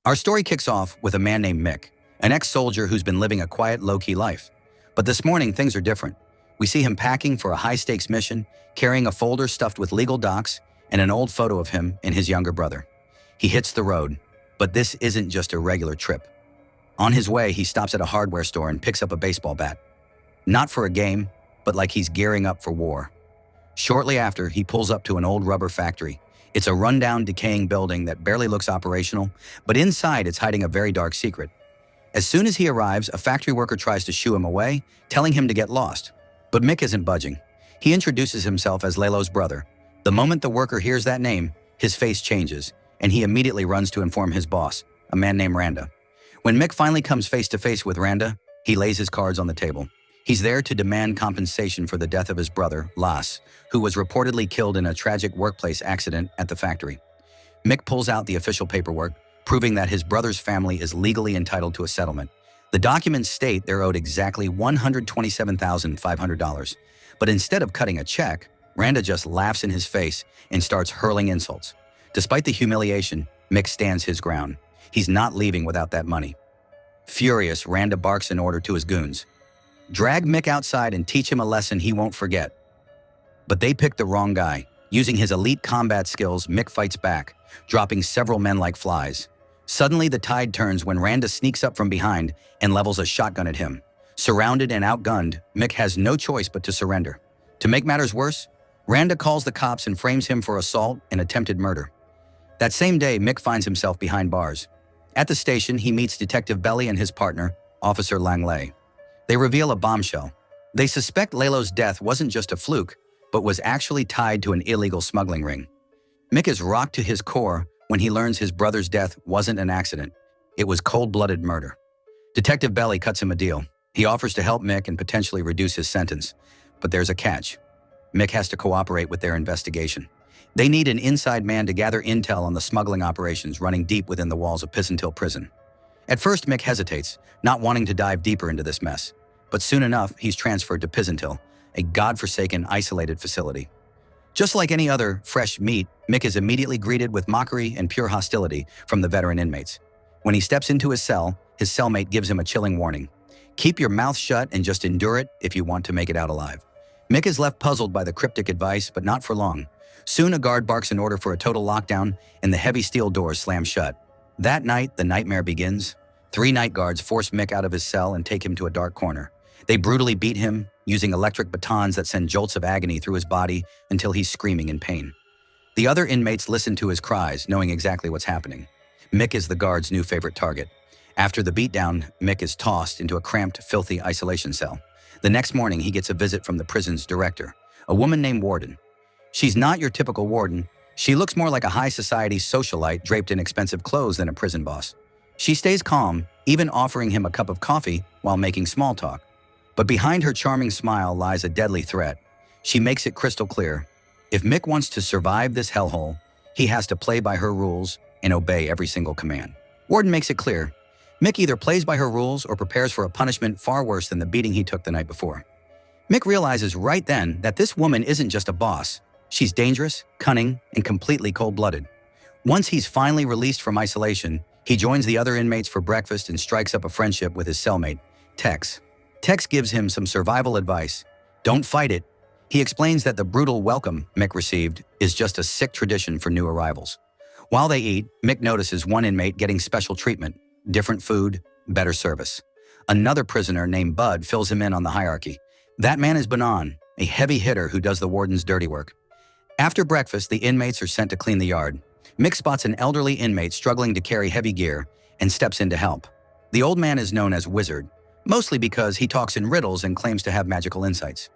Our story kicks off with a man named Mick, an ex-soldier who's been living a quiet, low-key life. But this morning, things are different. We see him packing for a high-stakes mission, carrying a folder stuffed with legal docs and an old photo of him and his younger brother. He hits the road, but this isn't just a regular trip. On his way, he stops at a hardware store and picks up a baseball bat. Not for a game, but like he's gearing up for war. Shortly after, he pulls up to an old rubber factory. It's a rundown, decaying building that barely looks operational, but inside it's hiding a very dark secret. As soon as he arrives, a factory worker tries to shoo him away, telling him to get lost. But Mick isn't budging. He introduces himself as Lalo's brother. The moment the worker hears that name, his face changes, and he immediately runs to inform his boss, a man named Randa. When Mick finally comes face to face with Randa, he lays his cards on the table. He's there to demand compensation for the death of his brother, Las, who was reportedly killed in a tragic workplace accident at the factory. Mick pulls out the official paperwork, proving that his brother's family is legally entitled to a settlement. The documents state they're owed exactly $127,500. But instead of cutting a check, Randa just laughs in his face and starts hurling insults. Despite the humiliation, Mick stands his ground. He's not leaving without that money. Furious, Randa barks an order to his goons. Drag Mick outside and teach him a lesson he won't forget. But they picked the wrong guy. Using his elite combat skills, Mick fights back, dropping several men like flies. Suddenly, the tide turns when Randa sneaks up from behind and levels a shotgun at him. Surrounded and outgunned, Mick has no choice but to surrender. To make matters worse, Randa calls the cops and frames him for assault and attempted murder. That same day, Mick finds himself behind bars. At the station, he meets Detective Belly and his partner, Officer Langley. They reveal a bombshell. They suspect Lalo's death wasn't just a fluke, but was actually tied to an illegal smuggling ring. Mick is rocked to his core when he learns his brother's death wasn't an accident. It was cold-blooded murder. Detective Belly cuts him a deal. He offers to help Mick and potentially reduce his sentence. But there's a catch. Mick has to cooperate with their investigation. They need an inside man to gather intel on the smuggling operations running deep within the walls of Pisantil Prison. At first, Mick hesitates, not wanting to dive deeper into this mess. But soon enough, he's transferred to Pisantil, a godforsaken, isolated facility. Just like any other fresh meat, Mick is immediately greeted with mockery and pure hostility from the veteran inmates. When he steps into his cell, his cellmate gives him a chilling warning. Keep your mouth shut and just endure it if you want to make it out alive. Mick is left puzzled by the cryptic advice, but not for long. Soon a guard barks an order for a total lockdown, and the heavy steel doors slam shut. That night, the nightmare begins. 3 night guards force Mick out of his cell and take him to a dark corner. They brutally beat him, using electric batons that send jolts of agony through his body until he's screaming in pain. The other inmates listen to his cries, knowing exactly what's happening. Mick is the guard's new favorite target. After the beatdown, Mick is tossed into a cramped, filthy isolation cell. The next morning, he gets a visit from the prison's director, a woman named Warden. She's not your typical warden. She looks more like a high society socialite draped in expensive clothes than a prison boss. She stays calm, even offering him a cup of coffee while making small talk. But behind her charming smile lies a deadly threat. She makes it crystal clear. If Mick wants to survive this hellhole, he has to play by her rules and obey every single command. Warden makes it clear. Mick either plays by her rules or prepares for a punishment far worse than the beating he took the night before. Mick realizes right then that this woman isn't just a boss. She's dangerous, cunning, and completely cold-blooded. Once he's finally released from isolation, he joins the other inmates for breakfast and strikes up a friendship with his cellmate, Tex. Tex gives him some survival advice. Don't fight it. He explains that the brutal welcome Mick received is just a sick tradition for new arrivals. While they eat, Mick notices one inmate getting special treatment, different food, better service. Another prisoner named Bud fills him in on the hierarchy. That man is Banan, a heavy hitter who does the warden's dirty work. After breakfast, the inmates are sent to clean the yard. Mick spots an elderly inmate struggling to carry heavy gear and steps in to help. The old man is known as Wizard, mostly because he talks in riddles and claims to have magical insights.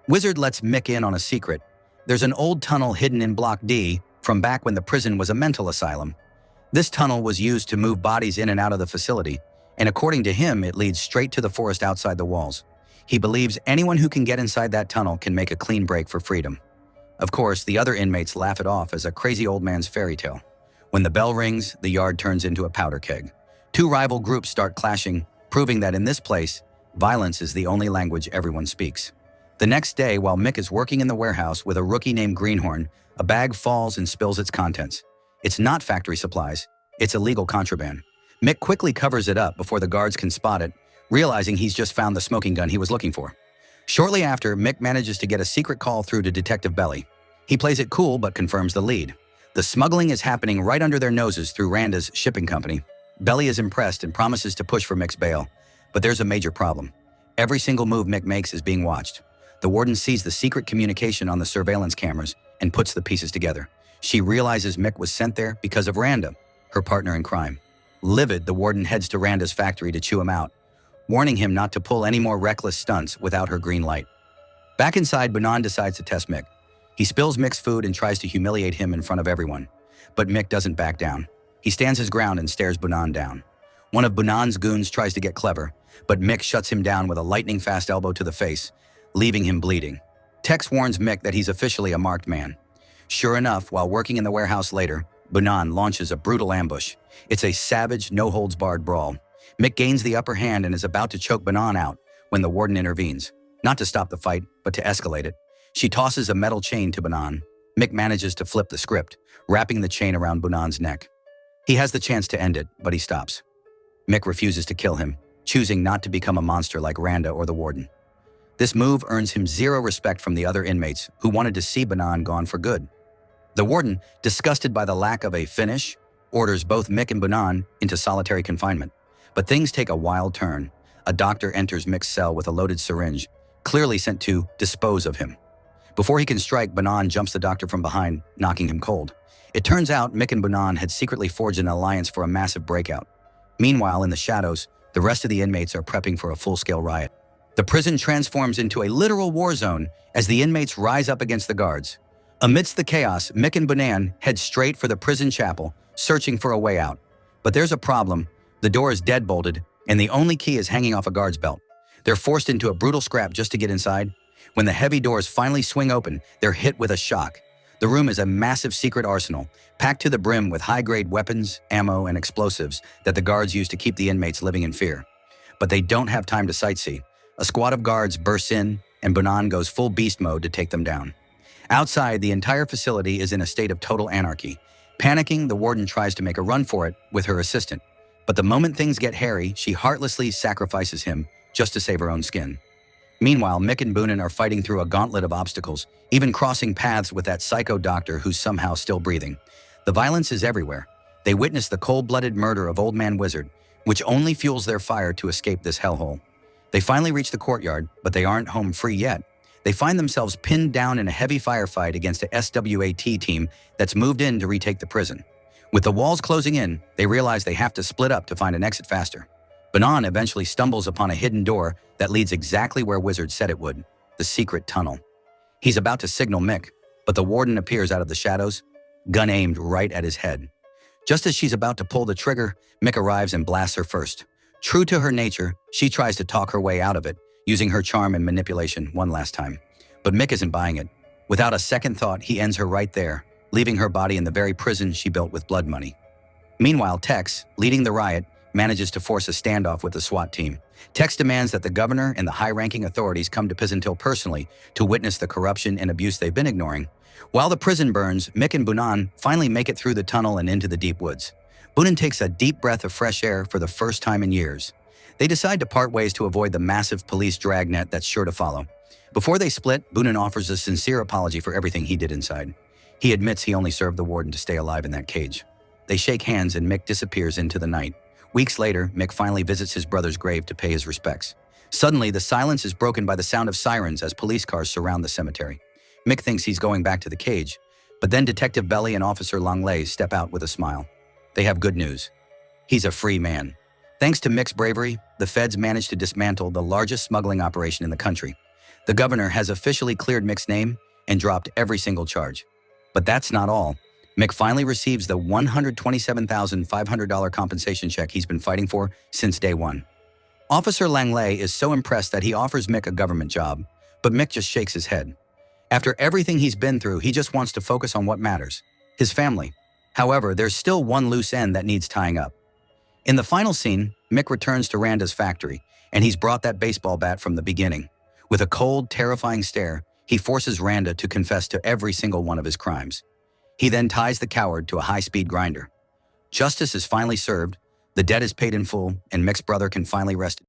Wizard lets Mick in on a secret. There's an old tunnel hidden in Block D from back when the prison was a mental asylum. This tunnel was used to move bodies in and out of the facility, and according to him, it leads straight to the forest outside the walls. He believes anyone who can get inside that tunnel can make a clean break for freedom. Of course, the other inmates laugh it off as a crazy old man's fairy tale. When the bell rings, the yard turns into a powder keg. 2 rival groups start clashing, proving that in this place, violence is the only language everyone speaks. The next day, while Mick is working in the warehouse with a rookie named Greenhorn, a bag falls and spills its contents. It's not factory supplies, it's illegal contraband. Mick quickly covers it up before the guards can spot it, realizing he's just found the smoking gun he was looking for. Shortly after, Mick manages to get a secret call through to Detective Belly. He plays it cool but confirms the lead. The smuggling is happening right under their noses through Randa's shipping company. Belly is impressed and promises to push for Mick's bail. But there's a major problem. Every single move Mick makes is being watched. The warden sees the secret communication on the surveillance cameras and puts the pieces together. She realizes Mick was sent there because of Randa, her partner in crime. Livid, the warden heads to Randa's factory to chew him out, warning him not to pull any more reckless stunts without her green light. Back inside, Bunan decides to test Mick. He spills Mick's food and tries to humiliate him in front of everyone. But Mick doesn't back down. He stands his ground and stares Bunan down. One of Bunan's goons tries to get clever, but Mick shuts him down with a lightning-fast elbow to the face, leaving him bleeding. Tex warns Mick that he's officially a marked man. Sure enough, while working in the warehouse later, Bunan launches a brutal ambush. It's a savage, no-holds-barred brawl. Mick gains the upper hand and is about to choke Bunan out when the warden intervenes, not to stop the fight, but to escalate it. She tosses a metal chain to Bunan. Mick manages to flip the script, wrapping the chain around Bunan's neck. He has the chance to end it, but he stops. Mick refuses to kill him, choosing not to become a monster like Randa or the warden. This move earns him zero respect from the other inmates who wanted to see Bunan gone for good. The warden, disgusted by the lack of a finish, orders both Mick and Bunan into solitary confinement. But things take a wild turn. A doctor enters Mick's cell with a loaded syringe, clearly sent to dispose of him. Before he can strike, Bunan jumps the doctor from behind, knocking him cold. It turns out Mick and Bunan had secretly forged an alliance for a massive breakout. Meanwhile, in the shadows, the rest of the inmates are prepping for a full-scale riot. The prison transforms into a literal war zone as the inmates rise up against the guards. Amidst the chaos, Mick and Bunan head straight for the prison chapel, searching for a way out. But there's a problem. The door is deadbolted, and the only key is hanging off a guard's belt. They're forced into a brutal scrap just to get inside. When the heavy doors finally swing open, they're hit with a shock. The room is a massive secret arsenal, packed to the brim with high-grade weapons, ammo, and explosives that the guards use to keep the inmates living in fear. But they don't have time to sightsee. A squad of guards bursts in, and Bunan goes full beast mode to take them down. Outside, the entire facility is in a state of total anarchy. Panicking, the warden tries to make a run for it with her assistant. But the moment things get hairy, she heartlessly sacrifices him just to save her own skin. Meanwhile, Mick and Bunan are fighting through a gauntlet of obstacles, even crossing paths with that psycho doctor who's somehow still breathing. The violence is everywhere. They witness the cold-blooded murder of Old Man Wizard, which only fuels their fire to escape this hellhole. They finally reach the courtyard, but they aren't home free yet. They find themselves pinned down in a heavy firefight against a SWAT team that's moved in to retake the prison. With the walls closing in, they realize they have to split up to find an exit faster. Bunan eventually stumbles upon a hidden door that leads exactly where Wizard said it would, the secret tunnel. He's about to signal Mick, but the warden appears out of the shadows, gun aimed right at his head. Just as she's about to pull the trigger, Mick arrives and blasts her first. True to her nature, she tries to talk her way out of it, using her charm and manipulation one last time. But Mick isn't buying it. Without a second thought, he ends her right there, leaving her body in the very prison she built with blood money. Meanwhile, Tex, leading the riot, manages to force a standoff with the SWAT team. Tex demands that the governor and the high-ranking authorities come to Pisantil personally to witness the corruption and abuse they've been ignoring. While the prison burns, Mick and Bunan finally make it through the tunnel and into the deep woods. Bunan takes a deep breath of fresh air for the first time in years. They decide to part ways to avoid the massive police dragnet that's sure to follow. Before they split, Bunan offers a sincere apology for everything he did inside. He admits he only served the warden to stay alive in that cage. They shake hands and Mick disappears into the night. Weeks later, Mick finally visits his brother's grave to pay his respects. Suddenly, the silence is broken by the sound of sirens as police cars surround the cemetery. Mick thinks he's going back to the cage, but then Detective Belly and Officer Langlais step out with a smile. They have good news. He's a free man. Thanks to Mick's bravery, the feds managed to dismantle the largest smuggling operation in the country. The governor has officially cleared Mick's name and dropped every single charge. But that's not all. Mick finally receives the $127,500 compensation check he's been fighting for since day one. Officer Langlais is so impressed that he offers Mick a government job, but Mick just shakes his head. After everything he's been through, he just wants to focus on what matters, his family. However, there's still one loose end that needs tying up. In the final scene, Mick returns to Randa's factory, and he's brought that baseball bat from the beginning. With a cold, terrifying stare, he forces Randa to confess to every single one of his crimes. He then ties the coward to a high-speed grinder. Justice is finally served. The debt is paid in full, and Mick's brother can finally rest